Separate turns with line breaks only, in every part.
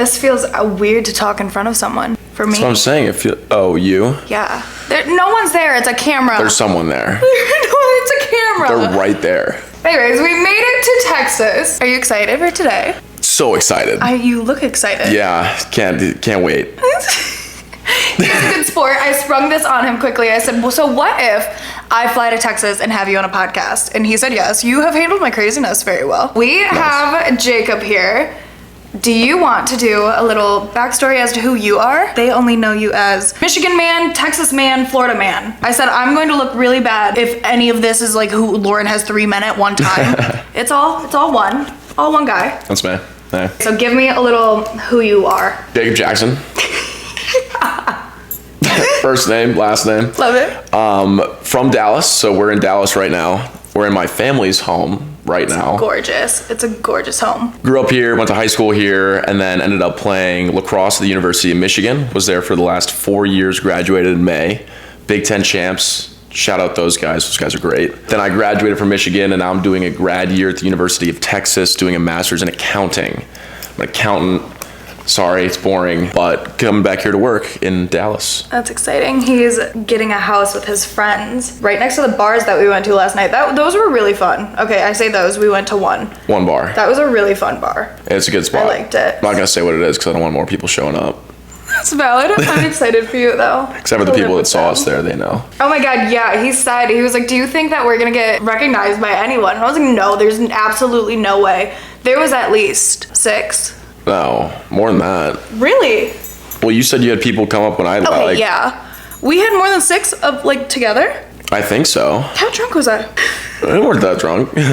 This feels weird to talk in front of someone for me.
That's what I'm saying. You?
Yeah. No one's there. It's a camera.
There's someone there.
No, it's a camera.
They're right there.
Anyways, we made it to Texas. Are you excited for today?
So excited.
You look excited.
Yeah, can't wait.
He's a good sport. I sprung this on him quickly. I said, well, so what if I fly to Texas and have you on a podcast? And he said yes. You have handled my craziness very well. We have Jacob here. Do you want to do a little backstory as to who you are? They only know you as Michigan man, Texas man, Florida man. I said I'm going to look really bad if any of this is like who Lauren has 3 men at one time. It's all one guy.
That's me. Hey.
So give me a little who you are.
Jacob Jackson. First name, last name.
Love it.
From Dallas, so we're in Dallas right now. We're in my family's home right now.
Gorgeous. It's a gorgeous home.
Grew up here, went to high school here, and then ended up playing lacrosse at the University of Michigan. Was there for the last 4 years, graduated in May. Big Ten champs. Shout out those guys. Those guys are great. Then I graduated from Michigan, and now I'm doing a grad year at the University of Texas, doing a master's in accounting. I'm an accountant. Sorry, it's boring, but coming back here to work in Dallas.
That's exciting. He's getting a house with his friends right next to the bars that we went to last night. Those were really fun. Okay, I say those. We went to one.
One bar.
That was a really fun bar.
It's a good spot.
I liked it.
I'm not going to say what it is because I don't want more people showing up.
That's valid. I'm excited for you, though.
Except for the people that saw us there, they know.
Oh my God, yeah. He was like, do you think that we're going to get recognized by anyone? And I was like, no, there's absolutely no way. There was at least 6.
No, more than that.
Really?
Well, you said you had people come up when I
Okay, yeah. We had more than 6 of together?
I think so.
How drunk was I?
I weren't that drunk.
Okay.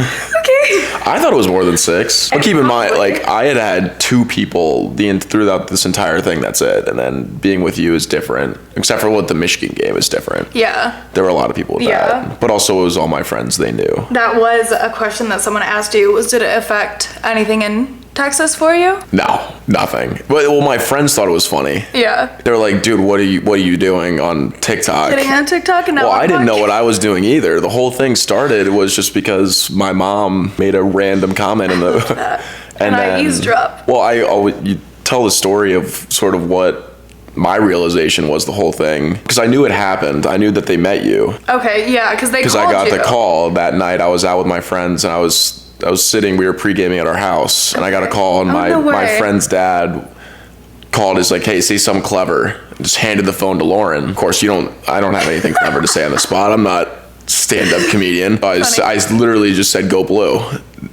I thought it was more than 6. But keep in mind, I had 2 people throughout this entire thing. That's it. And then being with you is different, except for what the Michigan game is different.
Yeah.
There were a lot of people with that. But also, it was all my friends they knew.
That was a question that someone asked you. Did it affect anything in Texas for you?
No, nothing. Well, my friends thought it was funny.
Yeah.
They were like, dude, what are you doing on TikTok?
Getting on TikTok and now
I didn't know what I was doing either. The whole thing started was just because my mom made a random comment in the
and I eavesdropped.
Well, you tell the story of sort of what my realization was the whole thing, because I knew it happened. I knew that they met you.
Okay, yeah, because I
got the call that night. I was out with my friends and I was sitting, we were pre-gaming at our house, and I got a call, and my friend's dad called, is like, hey, say something clever. Just handed the phone to Lauren. Of course, I don't have anything clever to say on the spot. I'm not stand-up comedian. I literally just said, go blue.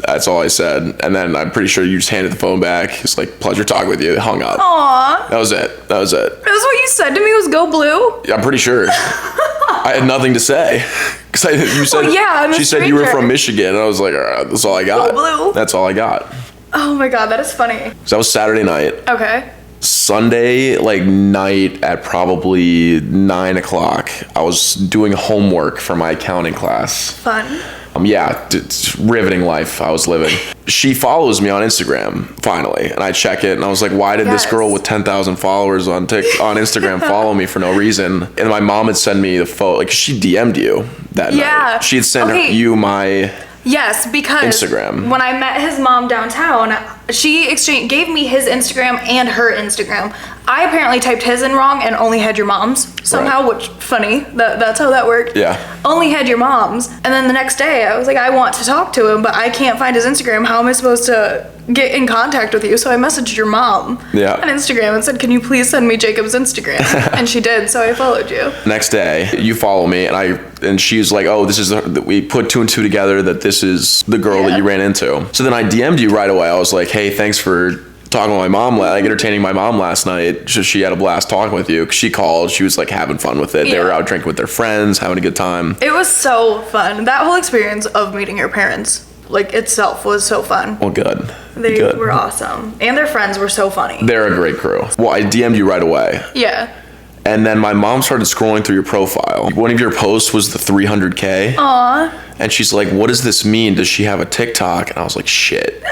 That's all I said. And then I'm pretty sure you just handed the phone back. It's like, pleasure talking with you. Hung up.
Aww.
That was it.
That's what you said to me, was go blue?
Yeah, I'm pretty sure. I had nothing to say. Because you said, she said you were from Michigan. And I was like, all right, that's all I got.
Go blue.
That's all I got.
Oh my God, that is funny.
So that was Saturday night.
Okay.
Sunday, night at probably 9 o'clock, I was doing homework for my accounting class.
Fun.
Yeah, it's riveting life I was living. She follows me on Instagram, finally, and I check it, and I was like, why did this girl with 10,000 followers on Instagram follow me for no reason? And my mom had sent me the photo, she DM'd you that night. She had sent you my...
Yes, because
Instagram.
When I met his mom downtown, she gave me his Instagram and her Instagram. I apparently typed his in wrong and only had your mom's somehow, which funny. That's how that worked.
Yeah.
Only had your mom's. And then the next day I was like, I want to talk to him, but I can't find his Instagram. How am I supposed to get in contact with you? So I messaged your mom on Instagram and said, can you please send me Jacob's Instagram? And she did, so I followed you. Next day,
you follow me, and she's like, oh, this is we put 2 and 2 together that this is the girl that you ran into. So then I DM'd you right away. I was like, hey, thanks for talking with my mom, entertaining my mom last night. She had a blast talking with you. She called. She was having fun with it. They were out drinking with their friends, having a good time.
It was so fun. That whole experience of meeting your parents, itself was so fun.
Well, good.
They were awesome. And their friends were so funny.
They're a great crew. Well, I DM'd you right away.
Yeah.
And then my mom started scrolling through your profile. One of your posts was the 300K.
Aww.
And she's like, what does this mean? Does she have a TikTok? And I was like, shit.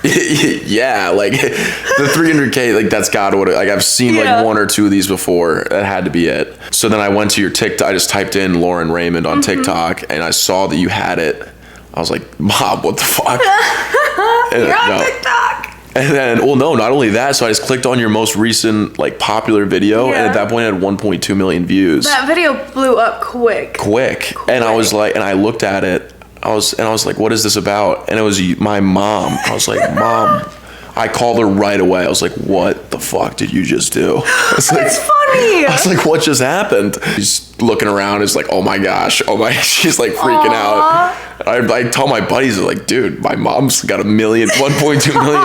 Yeah, the 300K, that's got what, I've seen 1 or 2 of these before. That had to be it. So then I went to your TikTok. I just typed in Lauren Raymond on TikTok, and I saw that you had it. I was like, Mom, what the fuck?
You're on TikTok.
And then, well, no, not only that. So I just clicked on your most recent, like, popular video, and at that point, it had 1.2 million views.
That video blew up quick.
And I was like, and I looked at it. I was like, what is this about? And it was my mom. I was like, Mom. I called her right away. I was like, what the fuck did you just do?
That's funny.
I was like, what just happened? She's looking around. It's like, oh my gosh. She's like freaking out. I tell my buddies, like, dude, my mom's got 1.2 million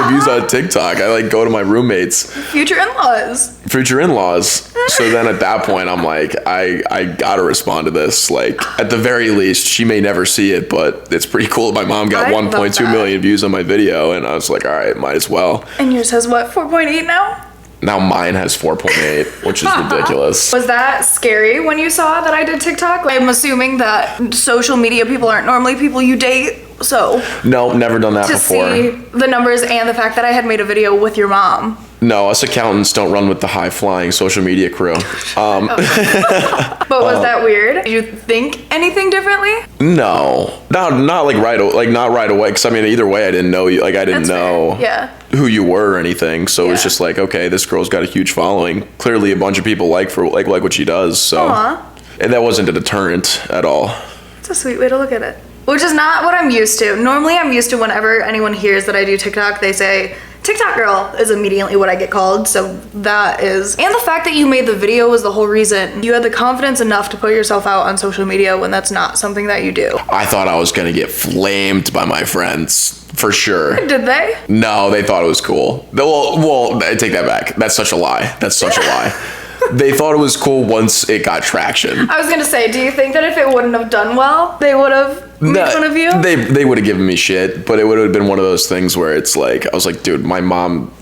views on TikTok. I like go to my roommates.
Future in-laws.
So then at that point, I'm like, I gotta respond to this. Like, at the very least, she may never see it, but it's pretty cool. My mom got 1.2 million views on my video, and I was like, all right, might as well.
And yours has what, 4.8 now?
Now mine has 4.8, which is ridiculous.
Was that scary when you saw that I did TikTok? I'm assuming that social media people aren't normally people you date, so.
No, never done that before.
To see the numbers and the fact that I had made a video with your mom.
No, us accountants don't run with the high-flying social media crew.
But was that weird? Did you think anything differently?
No, not like right away. Because I mean, either way, I didn't know you. Like, I didn't know who you were or anything. So it's just like, okay, this girl's got a huge following. Clearly, a bunch of people like what she does. So, and that wasn't a deterrent at all.
It's a sweet way to look at it. Which is not what I'm used to. Normally, I'm used to whenever anyone hears that I do TikTok, they say, TikTok girl is immediately what I get called, so that is. And the fact that you made the video was the whole reason. You had the confidence enough to put yourself out on social media when that's not something that you do. I
thought I was gonna get flamed by my friends, for sure.
Did they?
No, they thought it was cool. Well, I take that back. That's such a lie. They thought it was cool once it got traction.
I was gonna say, do you think that if it wouldn't have done well, they would have made fun of you?
They would have given me shit, but it would have been one of those things where it's like, I was like, dude, my mom,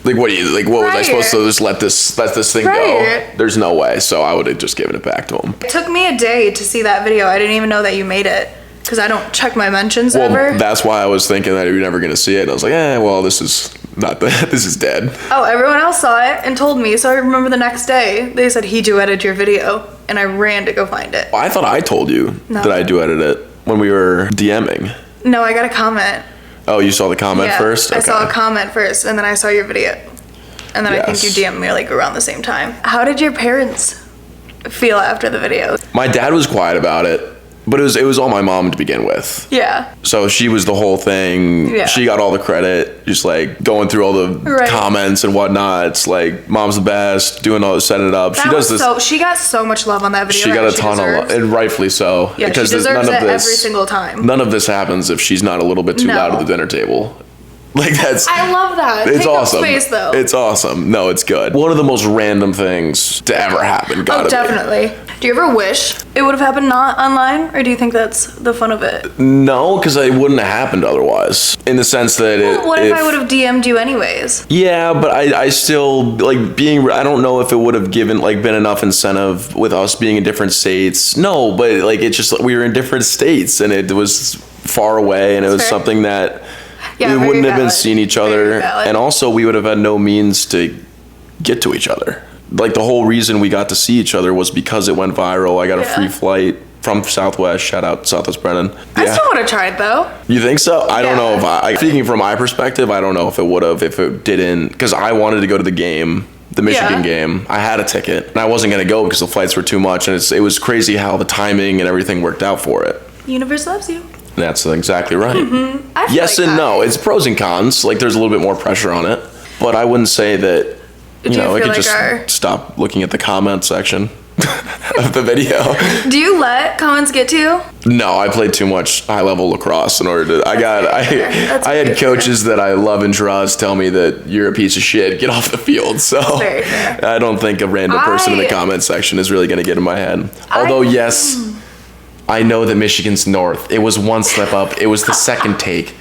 like, what was I supposed to just let this thing go? There's no way. So I would have just given it back to him.
It took me a day to see that video. I didn't even know that you made it. Because I don't check my mentions ever.
That's why I was thinking that you're never gonna see it. And I was like, well, this is this is dead.
Oh, everyone else saw it and told me. So I remember the next day they said he duetted your video, and I ran to go find it.
I thought I told you that I duetted it when we were DMing.
No, I got a comment.
Oh, you saw the comment first?
Okay. I saw a comment first, and then I saw your video, and then I think you DM'd me like around the same time. How did your parents feel after the video?
My dad was quiet about it. But it was all my mom to begin with.
Yeah.
So she was the whole thing. Yeah. She got all the credit, just like going through all the comments and whatnot. It's like, mom's the best, doing all setting it up. She does this. So
she got so much love on that video.
She got a ton of love, and rightfully so.
Yeah, because she deserves it every single time.
None of this happens if she's not a little bit too loud at the dinner table. Like, that's.
I love that.
It's awesome.
Space, though.
It's awesome. No, it's good. One of the most random things to ever happen.
Definitely. Do you ever wish it would have happened not online, or do you think that's the fun of it?
No, because it wouldn't have happened otherwise. In the sense that
what if I would have DM'd you anyways?
Yeah, but I still like being. I don't know if it would have been enough incentive with us being in different states. No, but like it's just we were in different states, and it was far away, and it was something that. We wouldn't have been seeing each other, and also we would have had no means to get to each other. Like, the whole reason we got to see each other was because it went viral. I got a free flight from Southwest. Shout out Southwest Brennan.
I still would have tried, though.
You think so? I don't know if speaking from my perspective, I don't know if it would have, if it didn't, because I wanted to go to the game. The Michigan game. I had a ticket, and I wasn't going to go because the flights were too much, and it was crazy how the timing and everything worked out for it.
Universe loves you.
That's exactly right.
Mm-hmm.
Yes and no. It's pros and cons. Like, there's a little bit more pressure on it. But I wouldn't say that, I could just stop looking at the comment section of the video.
Do you let comments get to you?
No, I played too much high-level lacrosse in order to... I had coaches that I love and trust tell me that you're a piece of shit, get off the field. So I don't think a random person in the comment section is really going to get in my head. Although, yes... I know that Michigan's north. It was one slip up. It was the second take.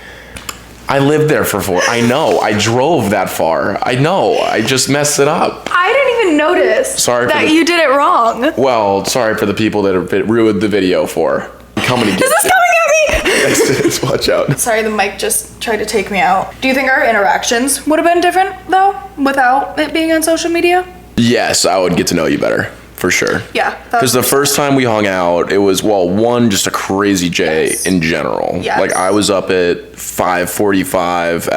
I lived there for 4. I know. I drove that far. I know. I just messed it up.
I didn't even notice you did it wrong.
Well, sorry for the people that it ruined the video for. Coming to get
This is coming at me!
Yes, watch out.
Sorry, the mic just tried to take me out. Do you think our interactions would have been different, though, without it being on social media?
Yes, I would get to know you better. for sure.
Yeah.
Because the first time we hung out, it was, well, one, just a crazy day in general.
Yes.
Like, I was up at 5:45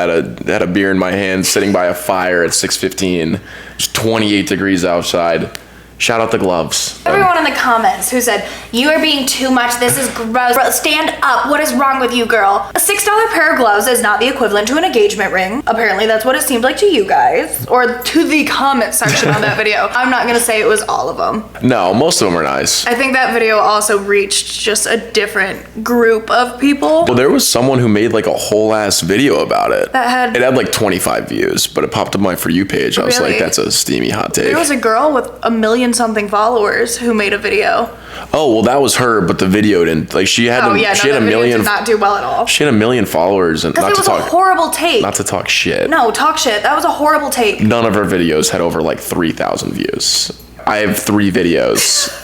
at a beer in my hand, sitting by a fire at 6:15. It's 28 degrees outside. Shout out the gloves.
Everyone in the comments who said, you are being too much, this is gross. Bro, stand up, what is wrong with you, girl? A $6 pair of gloves is not the equivalent to an engagement ring. Apparently that's what it seemed like to you guys. Or to the comment section on that video. I'm not gonna say it was all of them.
No, most of them are nice.
I think that video also reached just a different group of people.
Well, there was someone who made like a whole ass video about it. It had like 25 views, but it popped up on my For You page. I was like, that's a steamy hot take.
There was a girl with 1 million something followers who made a video.
Oh, well, that was her, but the video didn't. Like, she had she had a million.
Did not do well at all.
She had 1 million followers, and
it was a horrible take.
Not to talk shit.
No, talk shit. That was a horrible take.
None of her videos had over like 3,000 views. I have 3 videos.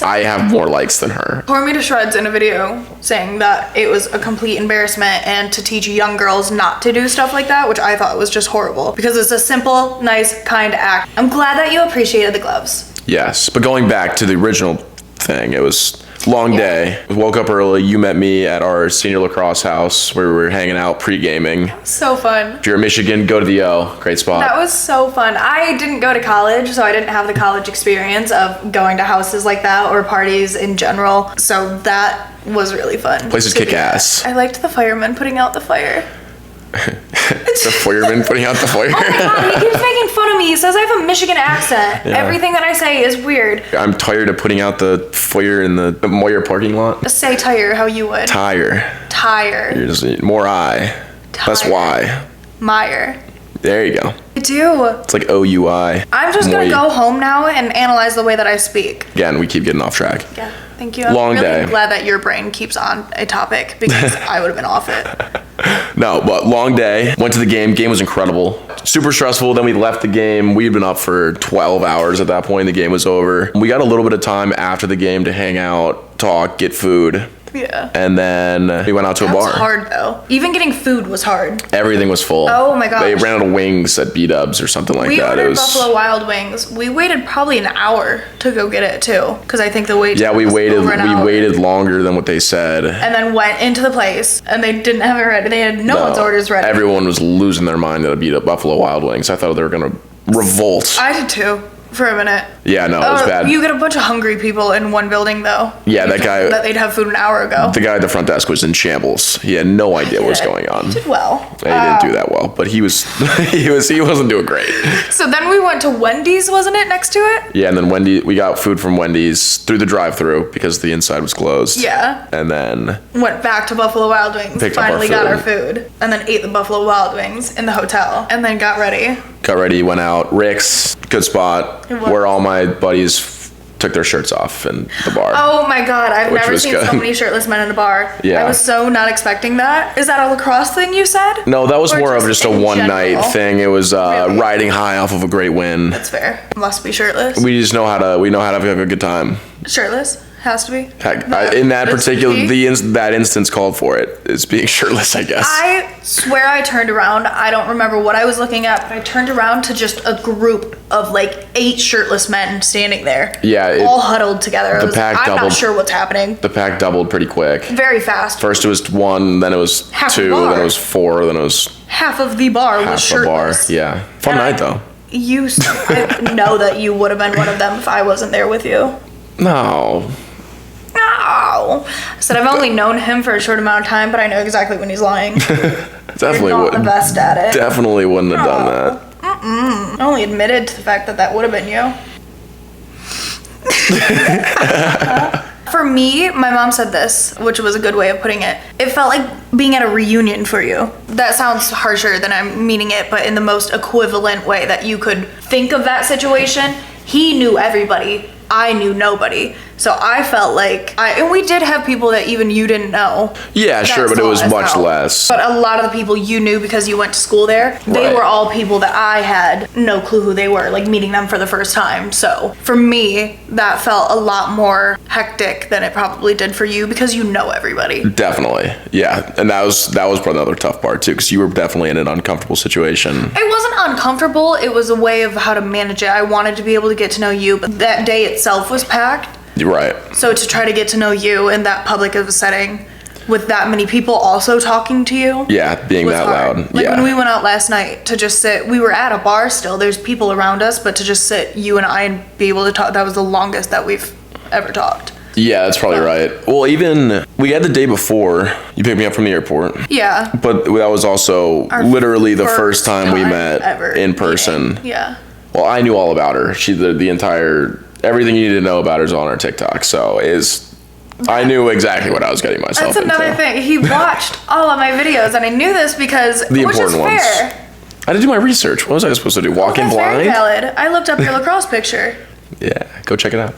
I have more likes than her.
Tore me to shreds in a video saying that it was a complete embarrassment and to teach young girls not to do stuff like that, which I thought was just horrible because it's a simple, nice, kind act. I'm glad that you appreciated the gloves.
Yes, but going back to the original thing, it was a long day. We woke up early. You met me at our senior lacrosse house where we were hanging out pre-gaming.
So fun.
If you're in Michigan, go to the O. Great spot.
That was so fun. I didn't go to college, so I didn't have the college experience of going to houses like that or parties in general. So that was really fun.
Places kick ass.
I liked the firemen putting out the fire.
The fireman putting out the fire.
Oh my god, he keeps making fun of me. He says I have a Michigan accent. Yeah. Everything that I say is weird.
I'm tired of putting out the fire in the Moyer parking lot.
Just say tire how you would.
Tire.
Tire.
You're just more I.
Tire.
That's why.
Meyer.
There you go.
I do.
It's like O-U-I.
I'm just going to go home now and analyze the way that I speak.
Again, we keep getting off track.
Yeah, thank you. I'm
Long
really
day.
glad that your brain keeps on a topic because I would have been off it.
No, but long day. Went to the game. Game was incredible. Super stressful. Then we left the game. We'd been up for 12 hours at that point. The game was over. We got a little bit of time after the game to hang out, talk, get food.
Yeah.
And then we went out to a bar.
That's hard though. Even getting food was hard.
Everything was full.
Oh my gosh.
They ran out of wings at B-Dubs or something like that.
We ordered Buffalo Wild Wings. We waited probably an hour to go get it too, because I think the wait.
Yeah, we waited longer than what they said.
And then went into the place, and they didn't have it ready. They had no one's orders ready.
Everyone was losing their mind at a beat-up Buffalo Wild Wings. I thought they were gonna revolt.
I did too. For a minute.
Yeah, no, it was bad.
You get a bunch of hungry people in one building, though.
Yeah, that guy.
That they'd have food an hour ago.
The guy at the front desk was in shambles. He had no idea what was going on.
He did well.
He didn't do that well, but he wasn't doing great.
So then we went to Wendy's, wasn't it, next to it?
Yeah, and then we got food from Wendy's through the drive-thru because the inside was closed.
Yeah.
And then
went back to Buffalo Wild Wings. Finally got our food, and then ate the Buffalo Wild Wings in the hotel, and then got ready. Went out. Rick's, good spot, where all my buddies took their shirts off in the bar. Oh my god, I've never seen so many shirtless men in a bar.
Yeah.
I was so not expecting that. Is that a lacrosse thing you said?
No, that was more of just a one-night thing. It was really? Riding high off of a great win.
That's fair. Must be shirtless.
We know how to have a good time.
Shirtless? Has to be.
In that particular, that instance called for it. It's being shirtless, I guess.
I swear I turned around. I don't remember what I was looking at, but I turned around to just a group of like 8 shirtless men standing there.
Yeah.
All huddled together.
I'm
not sure what's happening.
The pack doubled pretty quick.
Very fast.
First it was 1, then it was 2, then it was 4, then it was...
Half of the bar was shirtless.
Yeah. Fun night, though.
I know that you would have been one of them if I wasn't there with you.
No.
I said I've only known him for a short amount of time, but I know exactly when he's lying.
Definitely
You're not the best at it.
Definitely wouldn't have done that.
I only admitted to the fact that would have been you. For me, my mom said this, which was a good way of putting it. It felt like being at a reunion for you. That sounds harsher than I'm meaning it, but in the most equivalent way that you could think of that situation. He knew everybody. I knew nobody. So I felt like, and we did have people that even you didn't know.
Yeah, sure, but it was much less.
But a lot of the people you knew because you went to school there, they were all people that I had no clue who they were, like meeting them for the first time. So for me, that felt a lot more hectic than it probably did for you because you know everybody.
Definitely, yeah. And that was probably another tough part too, because you were definitely in an uncomfortable situation.
It wasn't uncomfortable, it was a way of how to manage it. I wanted to be able to get to know you, but that day itself was packed.
Right.
So to try to get to know you in that public of a setting with that many people also talking to you.
Yeah, being that
hard.
loud.
Like when we went out last night to just sit, we were at a bar still, there's people around us, but to just sit, you and I, and be able to talk, that was the longest that we've ever talked.
Yeah, that's probably right. Well, even we had the day before, you picked me up from the airport.
Yeah.
But that was also literally the first time we met
ever
in person.
meeting. Yeah.
Well, I knew all about her. She the entire everything you need to know about her is on her TikTok. So I knew exactly what I was getting myself into.
That's another thing. He watched all of my videos, and I knew this because
the important ones.
Fair.
I did do my research. What was I supposed to do? Walk in blind?
Very valid. I looked up your lacrosse picture.
Yeah, go check it out.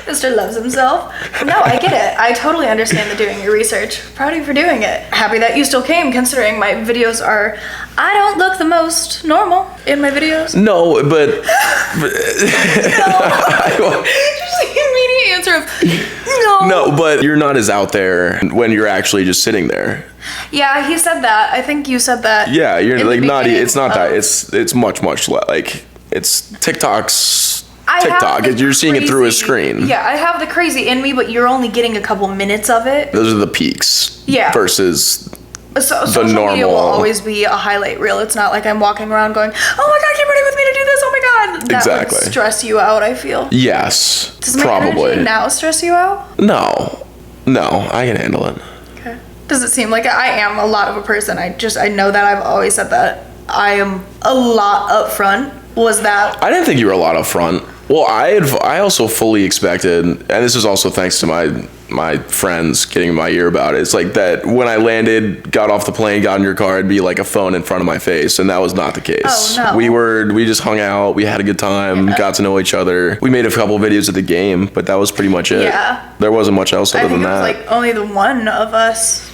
Mr. loves himself. No, I get it. I totally understand the doing your research. Proud of you for doing it. Happy that you still came, considering my videos are... I don't look the most normal in my videos.
No, but...
no. Just the immediate answer of, no.
No, but you're not as out there when you're actually just sitting there.
Yeah, he said that. I think you said that.
Yeah, you're like not... It's not that. It's much less. Like, it's TikTok's... TikTok. You're seeing it through a screen.
Yeah, I have the crazy in me, but you're only getting a couple minutes of it.
Those are the peaks.
Yeah.
Versus
social
the normal.
Media will always be a highlight reel. It's not like I'm walking around going, "Oh my god, get ready with me to do this! Oh my god!" That would stress you out. I feel.
Yes.
Does my
probably
energy now stress you out?
No, I can handle it.
Okay. Does it seem like I am a lot of a person? I know that I've always said that I am a lot upfront. Was that?
I didn't think you were a lot upfront. Well, I also fully expected, and this is also thanks to my friends getting in my ear about it. It's like that when I landed, got off the plane, got in your car, it'd be like a phone in front of my face, and that was not the case.
Oh, no.
We just hung out, we had a good time, got to know each other. We made a couple videos of the game, but that was pretty much it.
Yeah.
There wasn't much else other than that.
I think it was like only the one of us.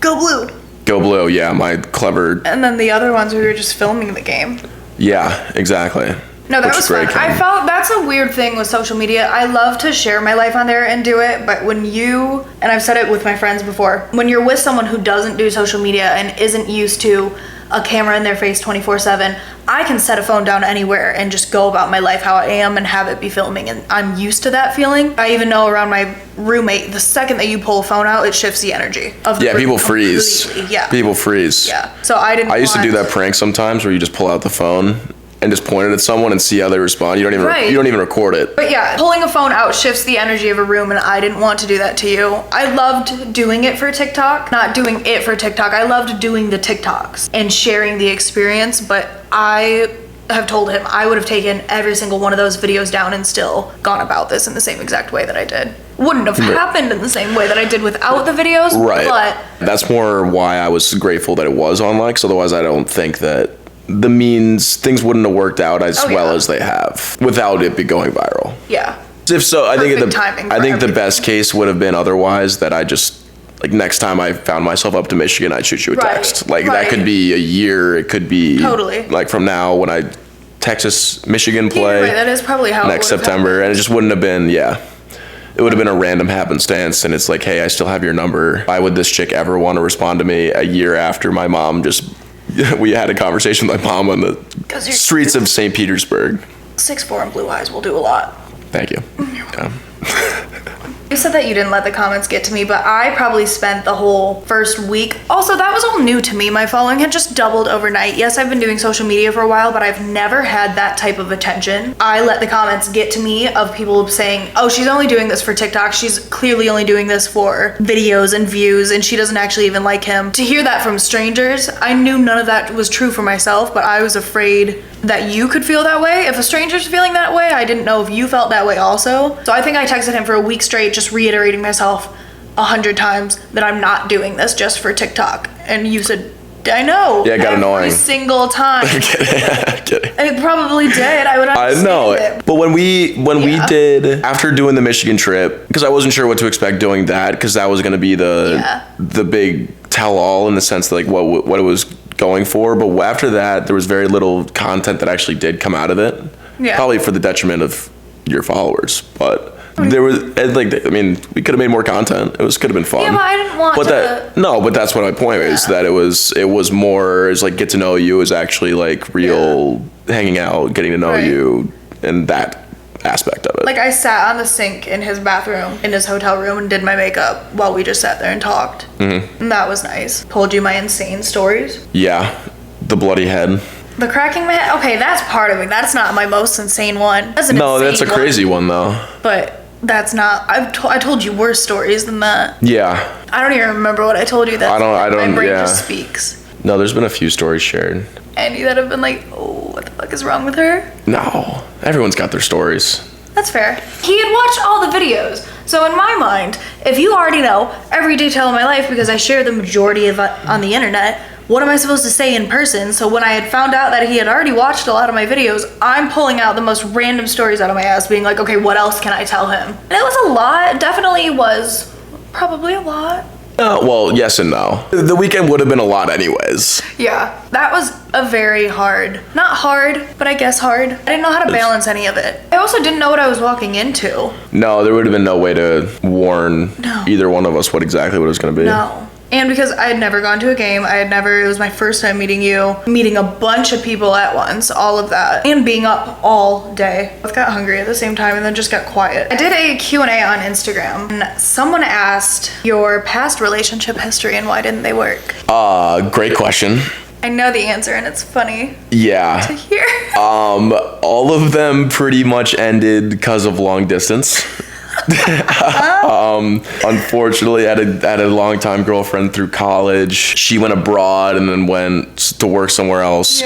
Go Blue.
Go Blue, yeah, my clever.
And then the other ones we were just filming the game.
Yeah, exactly.
No, that was fun. I felt that's a weird thing with social media. I love to share my life on there and do it, but when you, and I've said it with my friends before, when you're with someone who doesn't do social media and isn't used to a camera in their face 24/7, I can set a phone down anywhere and just go about my life how I am and have it be filming, and I'm used to that feeling. I even know around my roommate, the second that you pull a phone out, it shifts the energy of the
people freeze.
Yeah.
People freeze.
Yeah. So I
used to do that prank sometimes where you just pull out the phone and just point it at someone and see how they respond. You don't even record it.
But yeah, pulling a phone out shifts the energy of a room, and I didn't want to do that to you. I loved doing it for TikTok, not doing it for TikTok. I loved doing the TikToks and sharing the experience, but I have told him I would have taken every single one of those videos down and still gone about this in the same exact way that I did. Wouldn't have happened in the same way that I did without the videos,
right.
But
that's more why I was grateful that it was online, because otherwise I don't think that things wouldn't have worked out as well as they have without it be going viral.
Yeah.
If so, I think
the
best case would have been otherwise, that I just, like, next time I found myself up to Michigan, I'd shoot you a text. Like, that could be a year, it could be like from now when I Texas Michigan play.
That is probably how
next September, and it just wouldn't have been it would have been a random happenstance, and it's like, hey, I still have your number. Why would this chick ever want to respond to me a year after my mom we had a conversation with my mom on the streets of St. Petersburg.
6'4" and blue eyes will do a lot.
Thank you. Yeah.
You said that you didn't let the comments get to me, but I probably spent the whole first week. Also, that was all new to me. My following had just doubled overnight. Yes, I've been doing social media for a while, but I've never had that type of attention. I let the comments get to me of people saying, oh, she's only doing this for TikTok. She's clearly only doing this for videos and views, and she doesn't actually even like him. To hear that from strangers, I knew none of that was true for myself, but I was afraid that you could feel that way. If a stranger's feeling that way, I didn't know if you felt that way also. So I think I texted him for a week straight, just reiterating myself 100 times that I'm not doing this just for TikTok. And you said, I know.
Yeah, it got annoying.
Every single time.
Kidding.
It probably did. I would understand it.
But when we did, after doing the Michigan trip, because I wasn't sure what to expect doing that, because that was going to be the big tell-all in the sense that, like, what it was going for. But after that, there was very little content that actually did come out of it. Yeah. Probably for the detriment of your followers, but there was, like, I mean, we could have made more content. Could have been fun.
Yeah, but I didn't want
but that's what my point is, that it was more, is like, get to know you, is actually like real hanging out, getting to know you, and that aspect of it.
Like, I sat on the sink in his bathroom in his hotel room and did my makeup while we just sat there and talked. Mm-hmm. And that was nice. Told you my insane stories.
Yeah, the bloody head.
The cracking my head? Okay, that's part of it. That's not my most insane one. That's
a crazy one though.
But that's not. I told you worse stories than that.
Yeah.
I don't even remember what I told you. That
I don't.
My brain just speaks.
No, there's been a few stories shared.
Any that have been like, oh, what the fuck is wrong with her?
No, everyone's got their stories.
That's fair. He had watched all the videos. So in my mind, if you already know every detail of my life because I share the majority of it on the internet, what am I supposed to say in person? So when I had found out that he had already watched a lot of my videos, I'm pulling out the most random stories out of my ass, being like, okay, what else can I tell him? And it was a lot. It definitely was probably a lot.
Well, yes and no. The weekend would have been a lot anyways.
Yeah, that was a very not hard, but I guess hard. I didn't know how to balance any of it. I also didn't know what I was walking into.
No, there would have been no way to warn either one of us what exactly it was going to be.
No. And because I had never gone to a game, it was my first time meeting you, meeting a bunch of people at once, all of that, and being up all day. I got hungry at the same time and then just got quiet. I did a Q&A on Instagram, and someone asked your past relationship history and why didn't they work?
Great question.
I know the answer and it's funny.
Yeah.
To hear.
All of them pretty much ended because of long distance. Unfortunately, I had a longtime girlfriend through college. She went abroad and then went to work somewhere else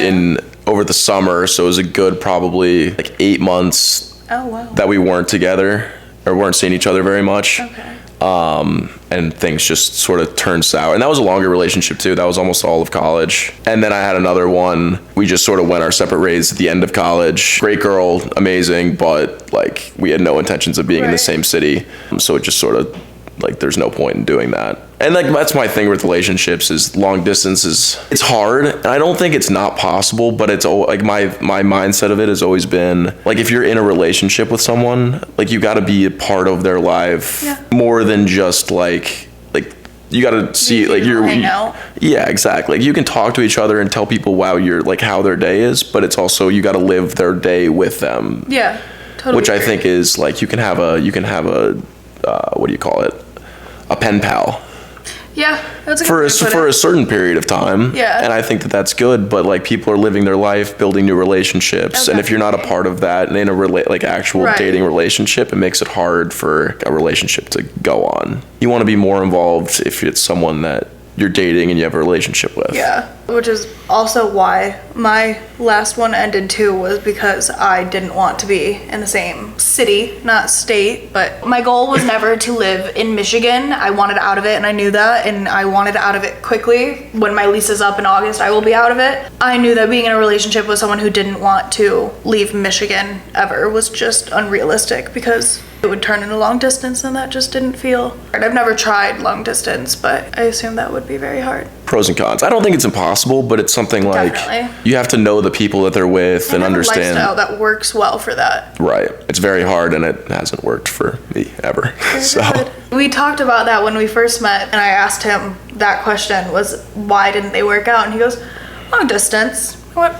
over the summer. So it was a good probably like 8 months that we weren't together or weren't seeing each other very much.
Okay.
And things just sort of turned sour. And that was a longer relationship too. That was almost all of college. And then I had another one. We just sort of went our separate ways at the end of college. Great girl, amazing, but like we had no intentions of being in the same city. So it just sort of like there's no point in doing that. And like that's my thing with relationships is long distance it's hard. And I don't think it's not possible, but it's like my mindset of it has always been like if you're in a relationship with someone, like you got to be a part of their life more than just like you got to see like yeah, exactly. Like you can talk to each other and tell people you're like how their day is, but it's also you got to live their day with them.
Yeah, totally.
Which I think is like you can have a what do you call it? A pen pal.
Yeah, that's a
for a certain period of time.
Yeah.
And I think that that's good, but like people are living their life, building new relationships, and if you're not a part of that and in a actual dating relationship, it makes it hard for a relationship to go on. You want to be more involved if it's someone that you're dating and you have a relationship with.
Yeah, which is also why my last one ended too, was because I didn't want to be in the same city, not state, but my goal was never to live in Michigan. I wanted out of it and I knew that, and I wanted out of it quickly. When my lease is up in August, I will be out of it. I knew that being in a relationship with someone who didn't want to leave Michigan ever was just unrealistic because it would turn into long distance and that just didn't feel. I've never tried long distance, but I assume that would be very hard.
Pros and cons. I don't think it's impossible, but it's something like you have to know the people that they're with and understand.
A lifestyle that works well for that.
Right. It's very hard and it hasn't worked for me ever. So
we talked about that when we first met and I asked him that question was why didn't they work out? And he goes, long distance. I went,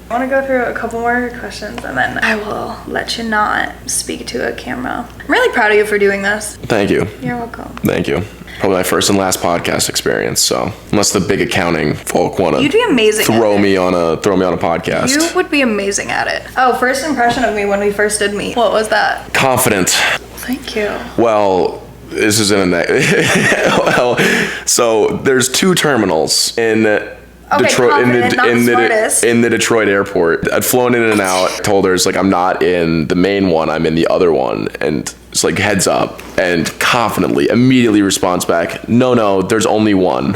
I want to go through a couple more questions and then I will let you not speak to a camera. I'm really proud of you for doing this.
Thank you.
You're welcome.
Thank you. Probably my first and last podcast experience, so unless the big accounting folk want to
You'd be amazing
throw me on a podcast.
You would be amazing at it. Oh, first impression of me when we first did meet. What was that?
Confident.
Thank you.
Well, this is so there's 2 terminals in Detroit, in the Detroit airport. I'd flown in and out. Told her, it's like, I'm not in the main one, I'm in the other one. And it's like, heads up. And confidently, immediately responds back, no, there's only one.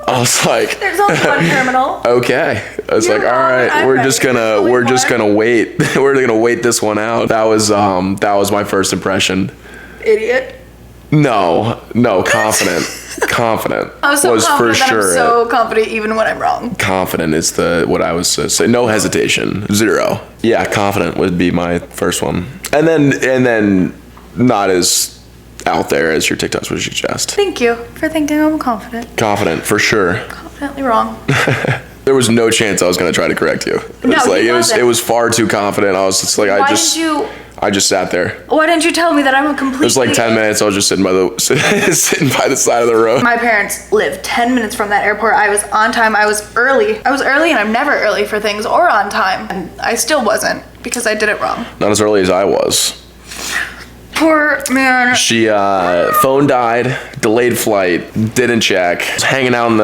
I was like,
there's only one terminal.
Okay. I was
You're
like, all
wrong.
right, we're just gonna wait. We're gonna wait this one out. That was my first impression.
Idiot.
No, confident. Confident
I'm so
was
confident
for sure.
I'm so confident even when I'm wrong.
Confident is what I was saying. No hesitation. 0. Yeah, confident would be my first one. And then not as out there as your TikToks would suggest.
Thank you for thinking I'm confident.
Confident, for sure.
Confidently wrong.
There was no chance I was going to try to correct you. It was far too confident. I was just like, I just sat there.
Why didn't you tell me that I'm a complete
It was like 10 minutes. I was just sitting by the side of the road.
My parents live 10 minutes from that airport. I was on time. I was early. And I'm never early for things or on time. And I still wasn't because I did it wrong.
Not as early as I was.
Poor man.
She phone died, delayed flight, didn't check. Was hanging out in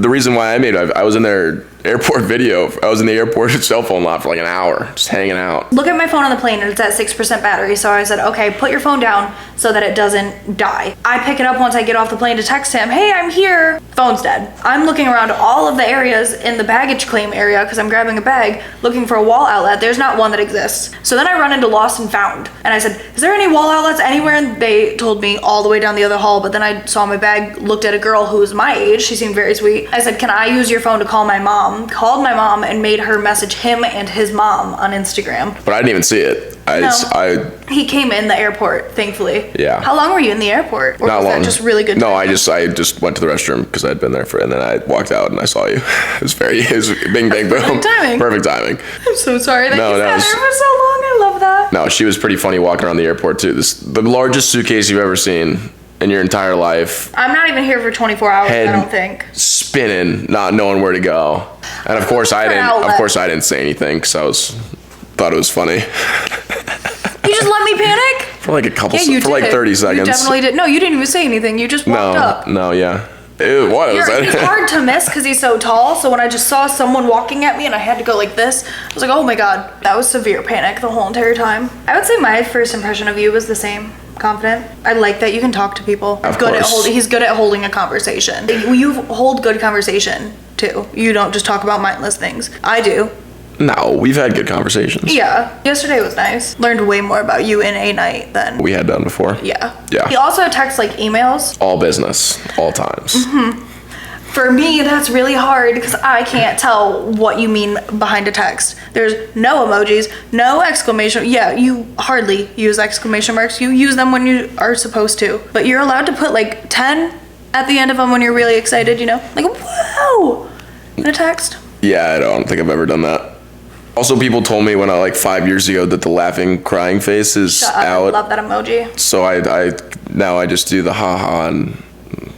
the reason why I was in their airport video. I was in the airport cell phone lot for like an hour, just hanging out.
Look at my phone on the plane and it's at 6% battery. So I said, okay, put your phone down so that it doesn't die. I pick it up once I get off the plane to text him, hey, I'm here. Phone's dead. I'm looking around all of the areas in the baggage claim area because I'm grabbing a bag looking for a wall outlet. There's not one that exists. So then I run into Lost and Found and I said, is there any wall outlets anywhere? And they told me all the way down the other hall, but then I saw my bag, looked at a girl who was my age. She seemed very sweet. I said, can I use your phone to call my mom? Called my mom and made her message him and his mom on Instagram.
But I didn't even see it.
He came in the airport, thankfully.
Yeah.
How long were you in the airport? Or
Not
was
long.
That just really good?
No,
timing?
I just went to the restroom because I'd been there and then I walked out and I saw you. It was bing bang boom.
Perfect timing.
Perfect timing.
I'm so sorry that you sat there for so long. I love that.
No, she was pretty funny walking around the airport too. The largest suitcase you've ever seen in your entire life.
I'm not even here for 24 hours. I don't think.
Spinning, not knowing where to go, and of course I didn't say anything because thought it was funny.
You just let me panic
for like a couple.
Yeah,
for like 30 seconds.
You definitely did. No, you didn't even say anything. You just walked up.
No, yeah. Ew, what was that?
He's hard to miss because he's so tall. So when I just saw someone walking at me and I had to go like this, I was like, oh my god, that was severe panic the whole entire time. I would say my first impression of you was the same. Confident. I like that you can talk to people.
Of course.
He's good at holding a conversation. You hold good conversation too. You don't just talk about mindless things. I do.
No, we've had good conversations.
Yeah. Yesterday was nice. Learned way more about you in a night than
we had done before.
Yeah.
Yeah.
He also texts like emails.
All business, all times.
Mm-hmm. For me, that's really hard because I can't tell what you mean behind a text. There's no emojis, no exclamation. Yeah, you hardly use exclamation marks. You use them when you are supposed to. But you're allowed to put like 10 at the end of them when you're really excited, you know? Like, whoa! In a text.
Yeah, I don't think I've ever done that. Also, people told me when 5 years ago that the laughing, crying face is out.
I love that emoji.
So now I just do the haha and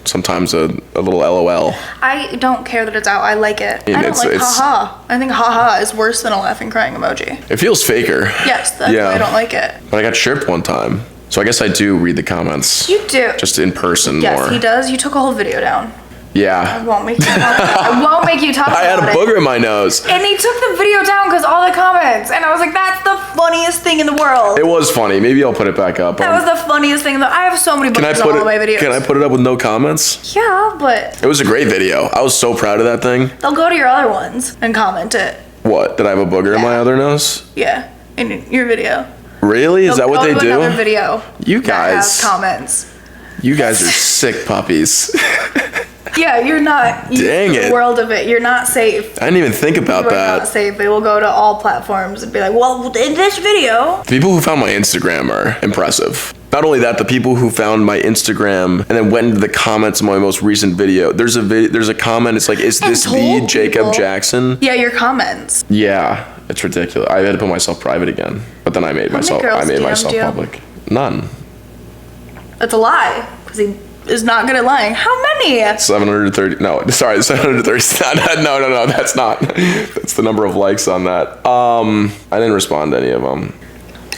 sometimes a little LOL.
I don't care that it's out. I like it.
I
don't like haha. I think haha is worse than a laughing, crying emoji.
It feels faker.
Yes, that's why I don't like it.
But I got chirped one time. So I guess I do read the comments.
You do.
Just in person more.
Yes, he does. You took a whole video down.
Yeah.
I won't make you talk about it. I won't make you talk about it.
I had a booger in my nose.
And he took the video down because all the comments. And I was like, that's the funniest thing in the world.
It was funny. Maybe I'll put it back up.
That was the funniest thing. I have so many boogers on all my videos.
Can I put it up with no comments?
Yeah, but...
It was a great video. I was so proud of that thing.
They'll go to your other ones and comment it.
What? Did I have a booger in my other nose?
Yeah. In your video.
Really? Is that what they do?
Another video.
You guys.
That has comments.
You guys are sick puppies.
Yeah, you're not.
Dang it.
The world of it. You're not safe.
I didn't even think about that.
You're not safe. They will go to all platforms and be like, well, in this video.
The people who found my Instagram are impressive. Not only that, the people who found my Instagram and then went into the comments of my most recent video. There's a comment. It's like, is this the Jacob Jackson?
Yeah, your comments.
Yeah, it's ridiculous. I had to put myself private again, but then I made myself public. None.
That's a lie, because he is not good at lying. How many?
730. No, sorry, 730. No, that's not. That's the number of likes on that. I didn't respond to any of them.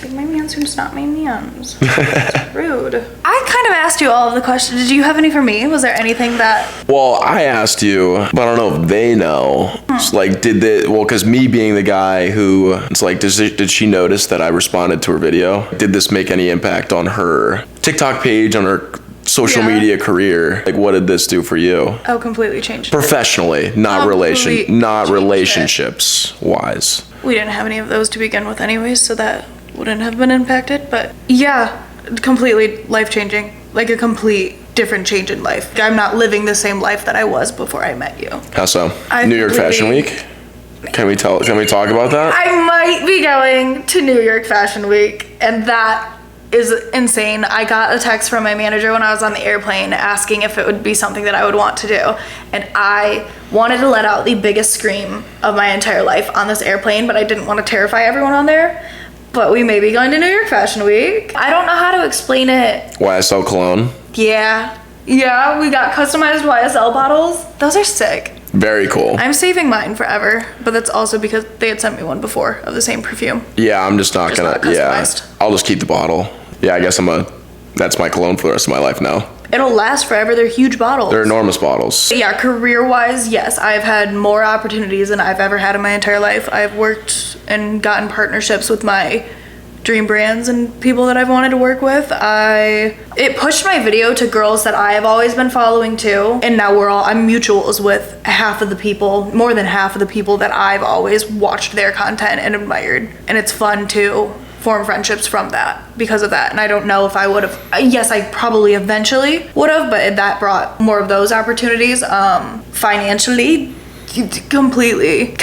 Like my man's who's not my man's. That's rude. I kind of asked you all of the questions. Did you have any for me? Was there anything that...
Well, I asked you, but I don't know if they know. It's like, because me being the guy who, it's like, did she notice that I responded to her video? Did this make any impact on her TikTok page, on her social media career. Like, what did this do for you?
Oh, completely changed.
Professionally, not relationships wise.
We didn't have any of those to begin with anyways, so that wouldn't have been impacted. But yeah, completely life-changing. Like a complete different change in life. I'm not living the same life that I was before I met you.
How so? New York Fashion Week? Can we talk about that?
I might be going to New York Fashion Week, and that is insane. I got a text from my manager when I was on the airplane asking if it would be something that I would want to do. And I wanted to let out the biggest scream of my entire life on this airplane, but I didn't want to terrify everyone on there. But we may be going to New York Fashion Week. I don't know how to explain it.
YSL cologne?
Yeah, we got customized YSL bottles. Those are sick.
Very cool.
I'm saving mine forever, but that's also because they had sent me one before of the same perfume.
Yeah, I'm just not gonna. I'll just keep the bottle. Yeah, I guess that's my cologne for the rest of my life now.
It'll last forever. They're huge bottles.
They're enormous bottles.
Yeah, career-wise, yes, I've had more opportunities than I've ever had in my entire life. I've worked and gotten partnerships with my dream brands and people that I've wanted to work with. It pushed my video to girls that I have always been following too, and now I'm mutuals with more than half of the people that I've always watched their content and admired, and it's fun to form friendships from that because of that. And I don't know if I would have, yes, I probably eventually would have, but that brought more of those opportunities. Financially, completely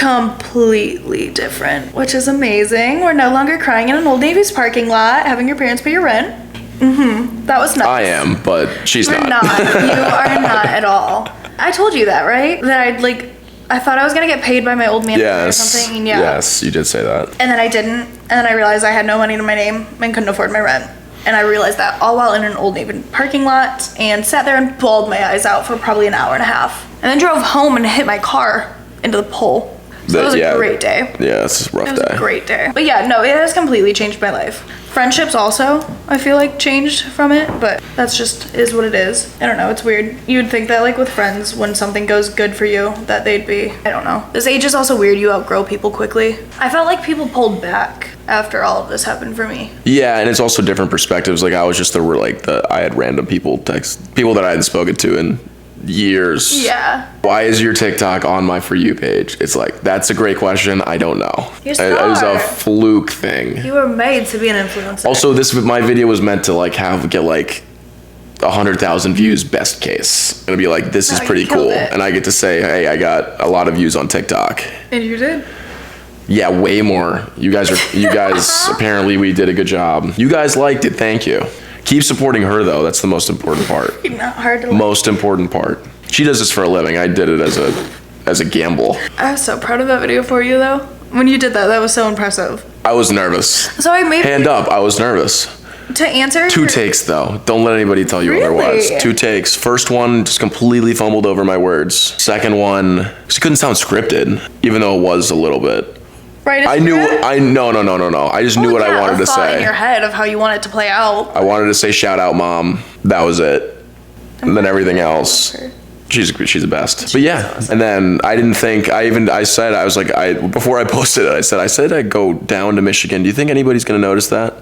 different, which is amazing. We're no longer crying in an Old Navy's parking lot, having your parents pay your rent. That was nuts.
I am, but she's not.
You are not at all. I told you that, right? That I thought I was gonna get paid by my old manager or something. Yeah.
Yes, you did say that.
And then I didn't. And then I realized I had no money to my name and couldn't afford my rent. And I realized that all while in an Old Navy parking lot, and sat there and bawled my eyes out for probably an hour and a half. And then drove home and hit my car into the pole. So it was a great day.
Yeah, it's a rough day.
It was a great day. But yeah, no, it has completely changed my life. Friendships also, I feel like, changed from it, but that's just is what it is. I don't know, it's weird. You would think that like with friends, when something goes good for you, that they'd be, I don't know. This age is also weird, you outgrow people quickly. I felt like people pulled back after all of this happened for me.
Yeah, and it's also different perspectives. Like I was just I had random people that I hadn't spoken to in years.
Yeah.
Why is your TikTok on my For You page? It's like, that's a great question. I don't know.
It
was a fluke thing.
You were made to be an influencer.
Also, my video was meant to get 100,000 views best case. It'll be like, this is pretty cool. And I get to say, hey, I got a lot of views on TikTok.
And you did?
Yeah, way more. You guys apparently we did a good job. You guys liked it. Thank you. Keep supporting her though. That's the most important part.
Not hard to like.
Most important part. She does this for a living. I did it as a gamble.
I was so proud of that video for you though. When you did that was so impressive.
I was nervous.
So I made
hand up. I was nervous.
To answer
2 takes though. Don't let anybody tell you otherwise. 2 takes. First one just completely fumbled over my words. Second one, it couldn't sound scripted, even though it was a little bit.
Right.
No. I just knew what I wanted to say.
In your head of how you want it to play out.
I wanted to say shout out mom. That was it. And then everything else. She's the best. But yeah. And then I didn't think before I posted it, I said I'd go down to Michigan. Do you think anybody's gonna notice that?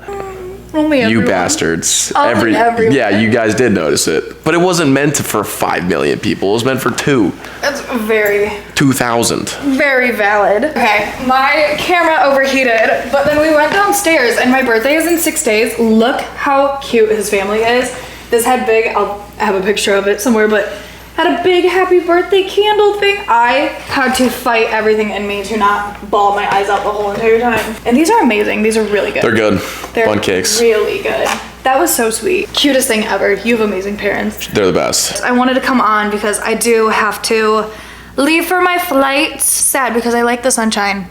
Only everyone.
You bastards.
Everyone.
Yeah, you guys did notice it. But it wasn't meant for 5 million people. It was meant for 2.
That's very
2,000.
Very valid. Okay, my camera overheated, but then we went downstairs and my birthday is in 6 days. Look how cute his family is. This had I'll have a picture of it somewhere, but had a big happy birthday candle thing. I had to fight everything in me to not bawl my eyes out the whole entire time. And these are amazing. These are really good.
They're good.
They're
fun cakes.
Really good. That was so sweet. Cutest thing ever. You have amazing parents.
They're the best.
I wanted to come on because I do have to leave for my flight. Sad because I like the sunshine.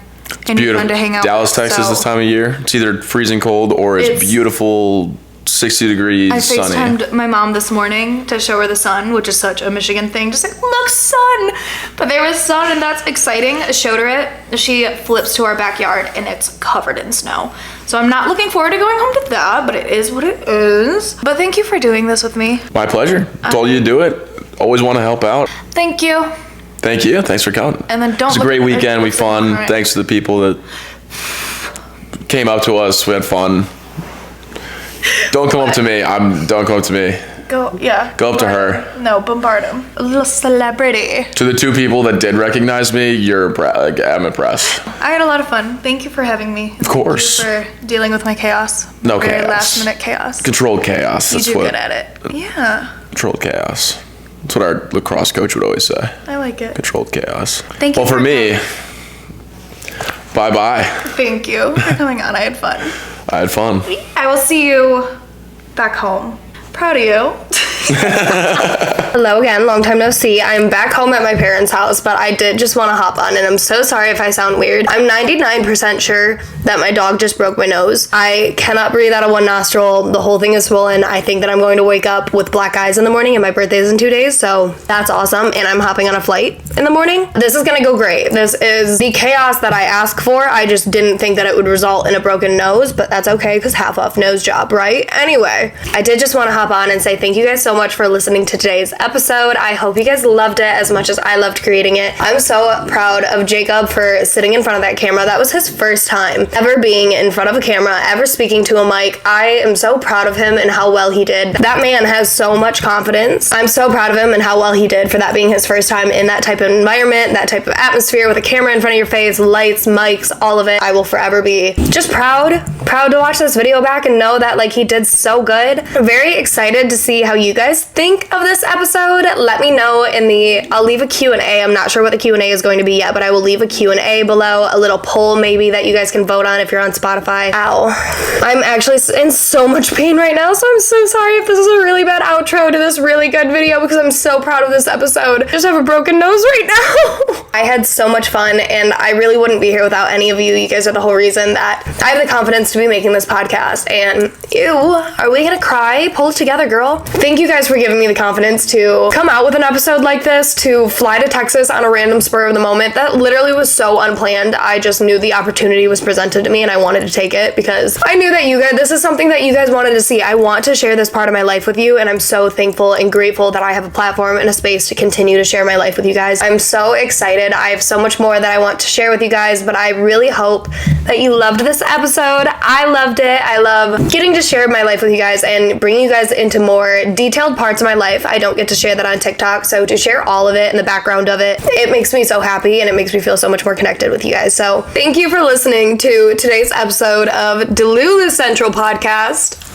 And
beautiful.
Fun to hang out
Dallas,
with,
Texas this time of year. It's either freezing cold or it's beautiful 60 degrees sunny.
I FaceTimed my mom this morning to show her the sun, which is such a Michigan thing. Just like, look, sun! But there was sun and that's exciting. I showed her it. She flips to our backyard and it's covered in snow. So I'm not looking forward to going home to that, but it is what it is. But thank you for doing this with me.
My pleasure. Told you to do it. Always want to help out.
Thank you.
Thank you. Thanks for coming.
And then don't.
It was a great weekend. We fun. Right. Thanks to the people that came up to us. We had fun. Don't come up to me. Don't come up to me.
Go
up to her.
No, bombard him. A little celebrity.
To the 2 people that did recognize me, I'm impressed.
I had a lot of fun. Thank you for having me.
Of course.
Thank you for dealing with my chaos.
No
Very
chaos.
last minute chaos.
Controlled chaos.
You do good at it. Yeah.
Controlled chaos. That's what our lacrosse coach would always say.
I like it.
Controlled chaos.
Thank you.
Well, for me, bye-bye.
Thank you for coming on. I had fun.
I had fun.
I will see you back home. Proud of you.
Hello again, long time no see. I'm back home at my parents' house, but I did just want to hop on, and I'm so sorry if I sound weird. I'm 99% sure that my dog just broke my nose. I cannot breathe out of one nostril. The whole thing is swollen. I think that I'm going to wake up with black eyes in the morning, and my birthday is in 2 days, so that's awesome, and I'm hopping on a flight in the morning. This is gonna go great. This is the chaos that I asked for. I just didn't think that it would result in a broken nose, but that's okay, because half off nose job, right? Anyway, I did just want to hop on and say thank you guys so much for listening to today's episode. I hope you guys loved it as much as I loved creating it. I'm so proud of Jacob for sitting in front of that camera. That was his first time ever being in front of a camera, ever speaking to a mic. I am so proud of him and how well he did. That man has so much confidence. I'm so proud of him and how well he did for that being his first time in that type of environment, that type of atmosphere with a camera in front of your face, lights, mics, all of it. I will forever be just proud to watch this video back and know that like he did so good. I'm very excited to see how you guys think of this episode. Let me know I'll leave a Q&A. I'm not sure what the Q&A is going to be yet, but I will leave a Q&A below, a little poll maybe that you guys can vote on if you're on Spotify. Ow. I'm actually in so much pain right now, so I'm so sorry if this is a really bad outro to this really good video because I'm so proud of this episode. I just have a broken nose right now. I had so much fun, and I really wouldn't be here without any of you. You guys are the whole reason that I have the confidence to be making this podcast, and ew, are we gonna cry? Pull it together, girl. Thank you guys for giving me the confidence to come out with an episode like this, to fly to Texas on a random spur of the moment. That literally was so unplanned. I just knew the opportunity was presented to me and I wanted to take it because I knew that this is something that you guys wanted to see. I want to share this part of my life with you, and I'm so thankful and grateful that I have a platform and a space to continue to share my life with you guys. I'm so excited. I have so much more that I want to share with you guys, but I really hope that you loved this episode. I loved it. I love getting to share my life with you guys and bringing you guys into more detailed parts of my life. I don't get to share that on TikTok, so to share all of it and the background of it, it makes me so happy and it makes me feel so much more connected with you guys. So thank you for listening to today's episode of Delulu Central Podcast.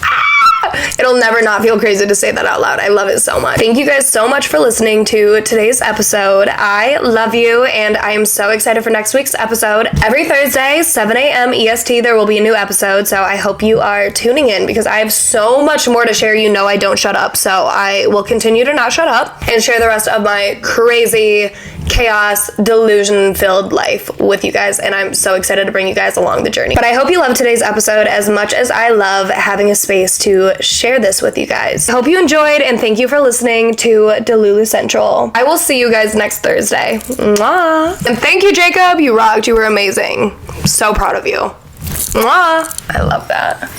It'll never not feel crazy to say that out loud. I love it so much. Thank you guys so much for listening to today's episode. I love you, and I am so excited for next week's episode. Every Thursday, 7 a.m. EST, there will be a new episode, so I hope you are tuning in because I have so much more to share. You know I don't shut up, so I will continue to not shut up and share the rest of my crazy chaos, delusion-filled life with you guys, and I'm so excited to bring you guys along the journey. But I hope you loved today's episode as much as I love having a space to share this with you guys. I hope you enjoyed, and thank you for listening to Delulu Central. I will see you guys next Thursday. Mwah. And thank you, Jacob. You rocked. You were amazing. So proud of you. Mwah. I love that.